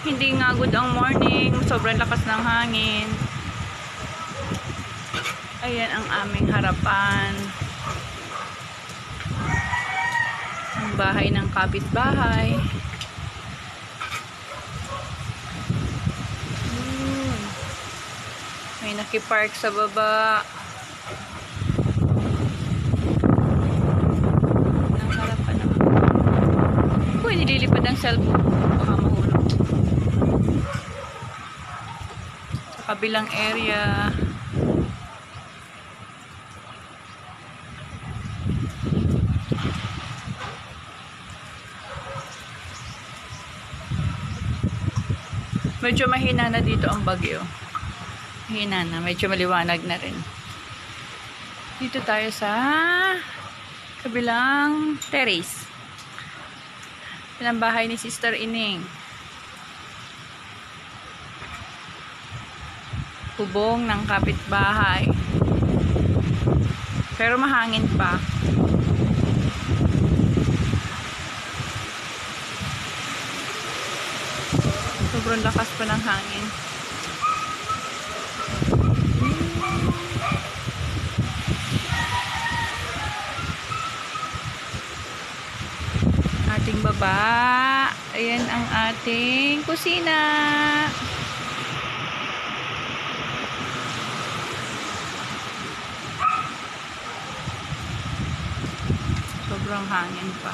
Hindi nga good ang morning. Sobrang lakas ng hangin. Ayan ang aming harapan. Ang bahay ng kapitbahay. May nakipark sa baba. Ang harapan naman. Uy, nililipad ang cellphone. Baka mahulog. Sa kabilang area. Medyo mahina na dito ang bagyo. Mahina na. Medyo maliwanag na rin. Dito tayo sa kabilang terrace. Yan ang bahay ni Sister Ining. Bubong ng kapitbahay. Pero mahangin pa. Sobrang lakas pa ng hangin. Ating baba. Ayan ang ating kusina. Sobrang hangin pa.